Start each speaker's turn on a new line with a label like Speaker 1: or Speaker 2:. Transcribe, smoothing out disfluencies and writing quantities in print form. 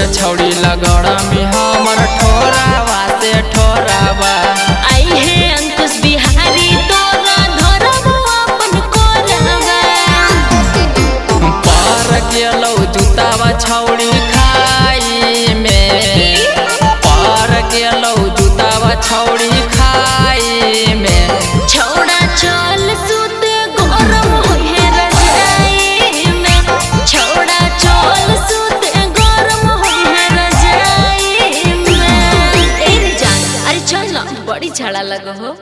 Speaker 1: बिया छौड़ी लगड़ा में हमर ठोरावा से ठोरावा।
Speaker 2: आई है अंकुश बिहारी तोरा धरबो अपन कोरवा।
Speaker 1: पार गेलौ जूतावा छौड़ी खाई में, पार गेलौ जूतावा छौड़ी खाई में।
Speaker 2: छौड़ा चल सुते गरम होए रजाई में, छौड़ा चल सुते गरम होए रजाई में। ए रे जान, अरे चल ना, बड़ी झाड़ा लग हो।